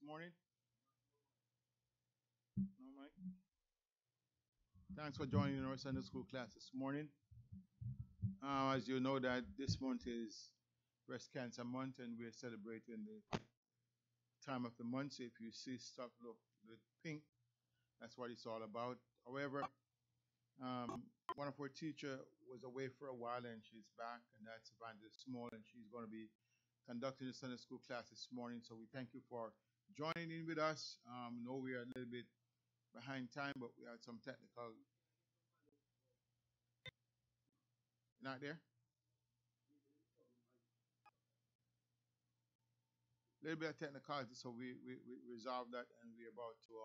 morning? No, Mike? Thanks for joining our Sunday school class this morning. As you know that this month is Breast Cancer Month and we're celebrating the time of the month. So if you see stuff look with pink, that's what it's all about. However, one of our teacher was away for a while and she's back, and that's Evangelist Small, and she's going to be conducting the Sunday school class this morning. So we thank you for joining in with us. Know we are a little bit behind time, but we had some technical. Not there? A little bit of technicality, so we resolved that, and we're about to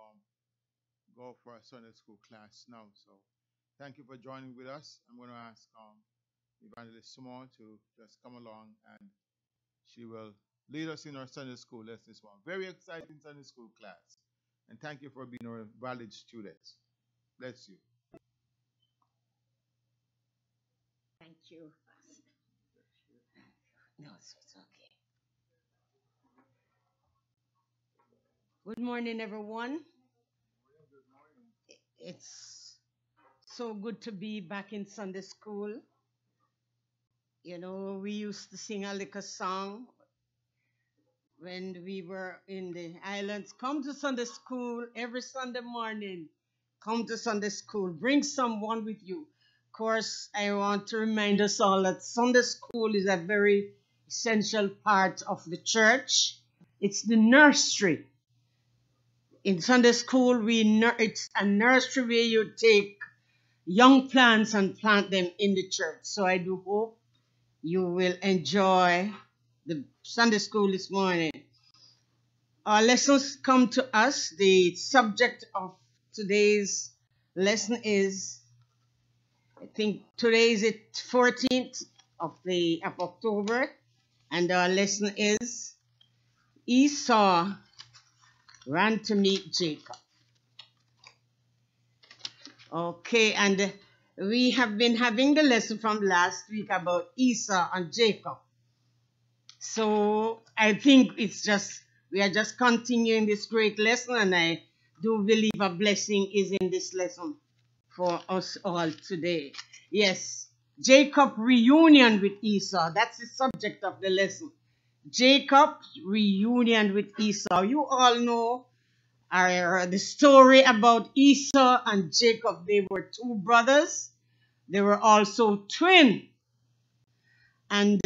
go for a Sunday school class now. So thank you for joining with us. I'm going to ask Evangelist Small to just come along, and she will lead us in our Sunday school lesson this morning. Very exciting Sunday school class. And thank you for being our valued students. Bless you. Thank you, Pastor. No, it's okay. Good morning, everyone. It's so good to be back in Sunday school. You know, we used to sing a little song when we were in the islands. Come to Sunday school every Sunday morning. Come to Sunday school. Bring someone with you. Of course, I want to remind us all that Sunday school is a very essential part of the church. It's the nursery. In Sunday school, it's a nursery where you take young plants and plant them in the church. So I do hope you will enjoy the Sunday school this morning. Our lessons come to us. The subject of today's lesson is, I think today is the 14th of October, and our lesson is Esau ran to meet Jacob. Okay, and we have been having the lesson from last week about Esau and Jacob. So I think we are just continuing this great lesson, and I do believe a blessing is in this lesson for us all today. Yes, Jacob reunion with Esau. That's the subject of the lesson. Jacob's reunion with Esau. You all know the story about Esau and Jacob. They were two brothers. They were also twins. And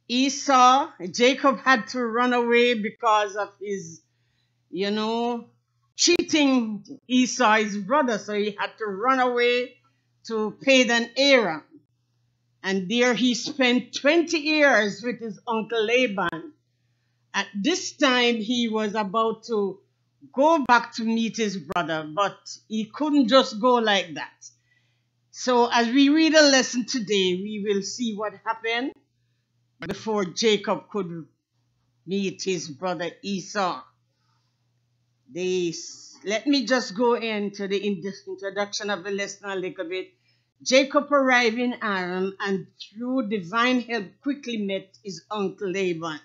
Jacob had to run away because of his, cheating Esau, his brother. So he had to run away to Padan Aram. And there he spent 20 years with his uncle Laban. At this time, he was about to go back to meet his brother, but he couldn't just go like that. So as we read a lesson today, we will see what happened before Jacob could meet his brother Esau. Let me just go into the introduction of the lesson a little bit. Jacob arrived in Aram and through divine help quickly met his uncle Laban,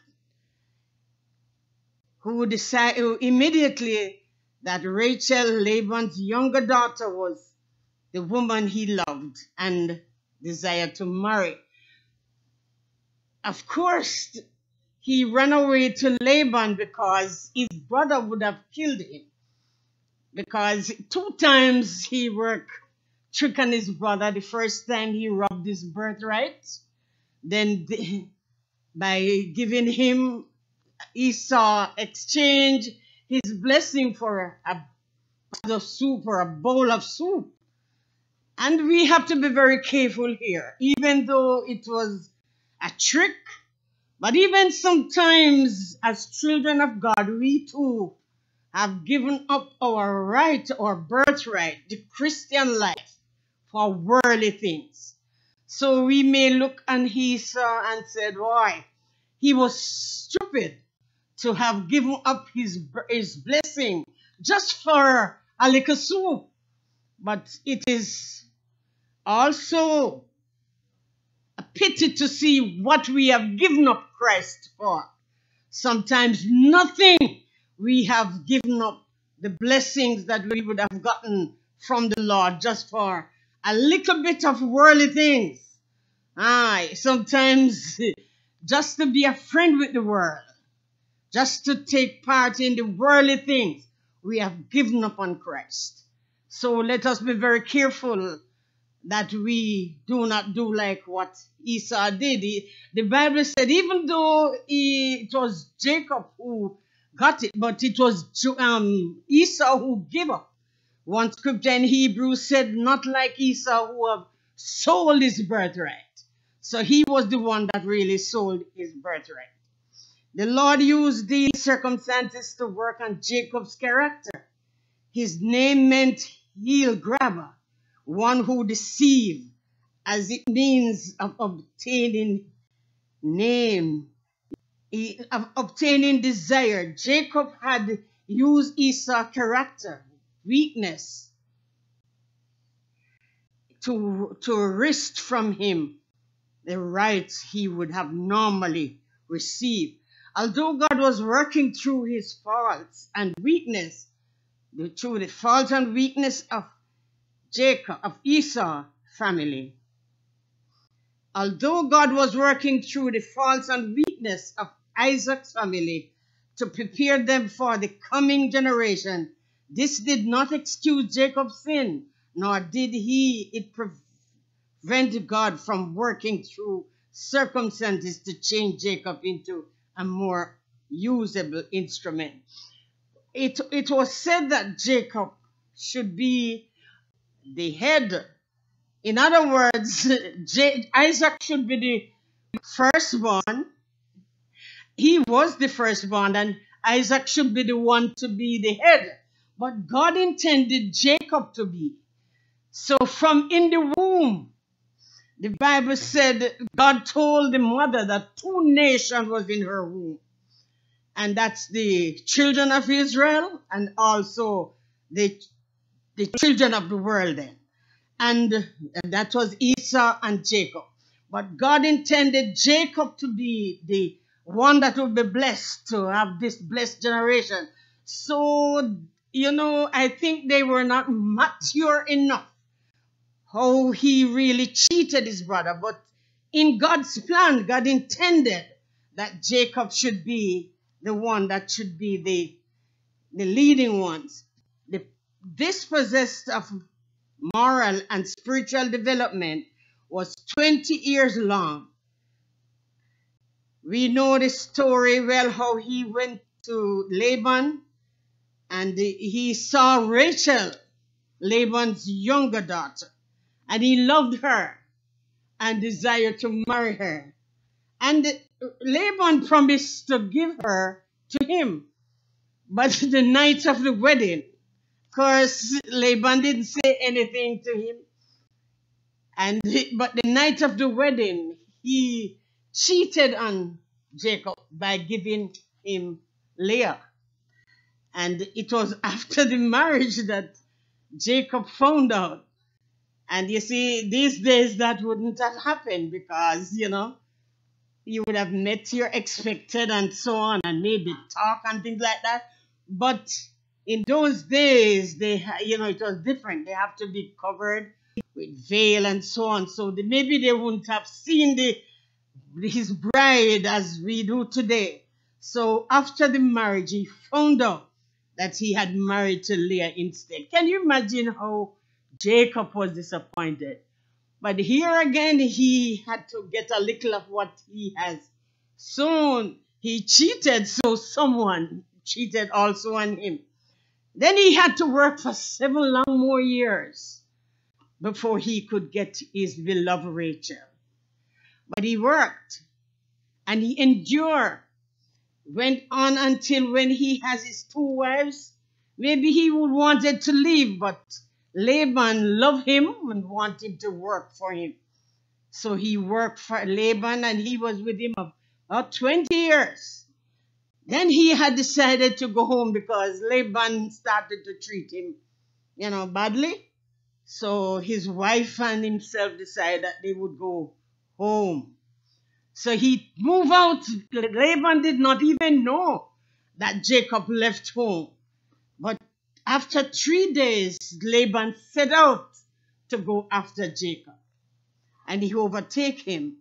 who decided immediately that Rachel, Laban's younger daughter, was the woman he loved and desired to marry. Of course, he ran away to Laban because his brother would have killed him. Because 2 times he worked trick on his brother. The first time he robbed his birthright. Then by giving him Esau exchange his blessing for a pot of soup or a bowl of soup. And we have to be very careful here, even though it was a trick. But even sometimes as children of God, we too have given up our right or birthright, the Christian life, for worldly things. So we may look on Esau and said, boy, he was stupid to have given up his blessing just for a little soup. But it is also a pity to see what we have given up Christ for. Sometimes nothing. We have given up the blessings that we would have gotten from the Lord just for a little bit of worldly things. Aye, sometimes just to be a friend with the world, just to take part in the worldly things, we have given up on Christ. So let us be very careful that we do not do like what Esau did. The Bible said even though it was Jacob who got it, but it was Esau who gave up. One scripture in Hebrew said, not like Esau who have sold his birthright. So he was the one that really sold his birthright. The Lord used these circumstances to work on Jacob's character. His name meant heel grabber, one who deceives, as it means of obtaining name, of obtaining desire. Jacob had used Esau's character, weakness, to wrest from him the rights he would have normally received. Although God was working through his faults and weakness, through the fault and weakness of Esau family. Although God was working through the faults and weakness of Isaac's family to prepare them for the coming generation, this did not excuse Jacob's sin, nor did it prevent God from working through circumstances to change Jacob into a more usable instrument. It was said that Jacob should be the head. In other words, Isaac should be the firstborn. He was the firstborn, and Isaac should be the one to be the head. But God intended Jacob to be. So from in the womb, the Bible said God told the mother that two nations was in her womb. And that's the children of Israel and also the children of the world then. And that was Esau and Jacob. But God intended Jacob to be the one that would be blessed, to have this blessed generation. So, I think they were not mature enough how he really cheated his brother. But in God's plan, God intended that Jacob should be the one that should be the leading ones. This possessed of moral and spiritual development was 20 years long. We know the story well, how he went to Laban and he saw Rachel, Laban's younger daughter, and he loved her and desired to marry her. And Laban promised to give her to him. But the night of the wedding, of course, Laban didn't say anything to him. But the night of the wedding, he cheated on Jacob by giving him Leah. And it was after the marriage that Jacob found out. And you see, these days that wouldn't have happened because, you would have met your expected and so on and maybe talk and things like that. But in those days, it was different. They have to be covered with veil and so on. So maybe they wouldn't have seen his bride as we do today. So after the marriage, he found out that he had married to Leah instead. Can you imagine how Jacob was disappointed? But here again, he had to get a little of what he has sown. He cheated, so someone cheated also on him. Then he had to work for 7 long more years before he could get his beloved Rachel. But he worked and he endured, went on until when he has his 2 wives, maybe he would wanted to leave, but Laban loved him and wanted him to work for him. So he worked for Laban and he was with him about 20 years. Then he had decided to go home because Laban started to treat him, badly. So his wife and himself decided that they would go home. So he moved out. Laban did not even know that Jacob left home. But after 3 days, Laban set out to go after Jacob. And he overtake him.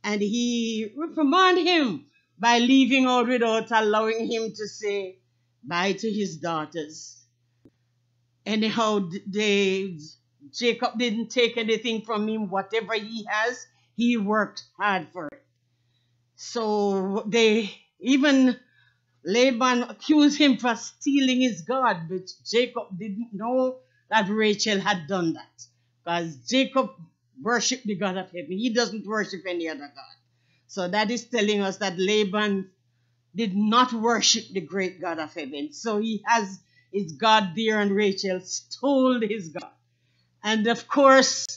And he reprimanded him by leaving out without allowing him to say bye to his daughters. Anyhow, Jacob didn't take anything from him. Whatever he has, he worked hard for it. So even Laban accused him for stealing his God, but Jacob didn't know that Rachel had done that. Because Jacob worshiped the God of heaven. He doesn't worship any other God. So that is telling us that Laban did not worship the great God of heaven. So he has his God there, and Rachel stole his God. And of course,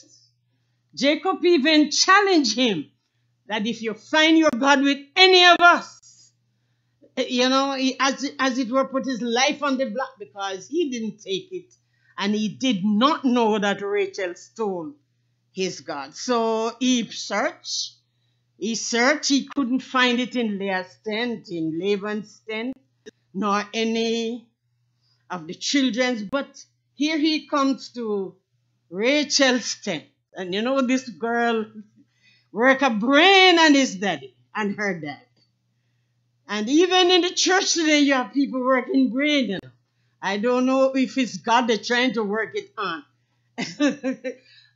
Jacob even challenged him that if you find your God with any of us, he, as it were, put his life on the block, because he didn't take it. And he did not know that Rachel stole his God. So he searched, he couldn't find it in Leah's tent, in Laban's tent, nor any of the children's. But here he comes to Rachel's tent. And this girl work a brain on his daddy and her dad. And even in the church today, you have people working brain. I don't know if it's God they're trying to work it on.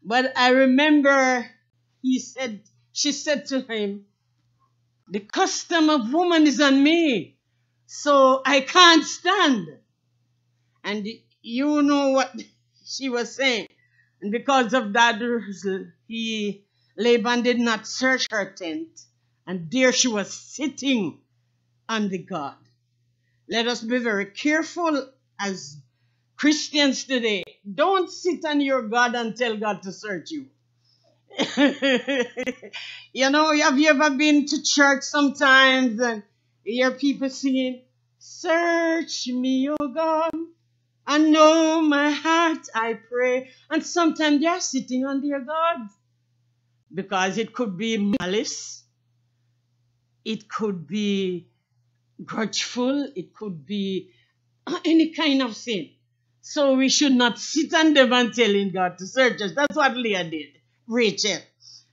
But I remember she said to him, the custom of woman is on me, so I can't stand. And you know what she was saying. And because of that, Laban did not search her tent. And there she was sitting on the God. Let us be very careful as Christians today. Don't sit on your God and tell God to search you. Have you ever been to church sometimes and hear people singing, search me, O God, and know my heart, I pray. And sometimes they are sitting on their God. Because it could be malice, it could be grudgeful, it could be any kind of sin. So we should not sit on them and telling God to search us. That's what Leah did, Rachel.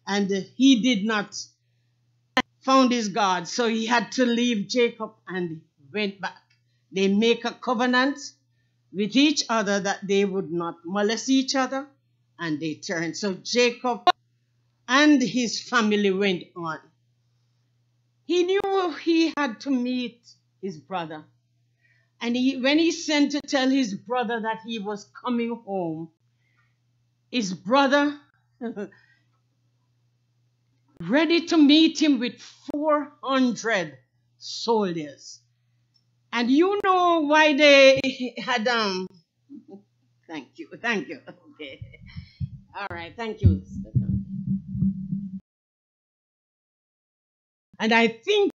And he did not found his God. So he had to leave Jacob and went back. They make a covenant with each other that they would not molest each other. And they turned. So Jacob and his family went on. He knew he had to meet his brother. And when he sent to tell his brother that he was coming home, his brother ready to meet him with 400 soldiers. And you know why they had thank you. Okay. All right, thank you. And I think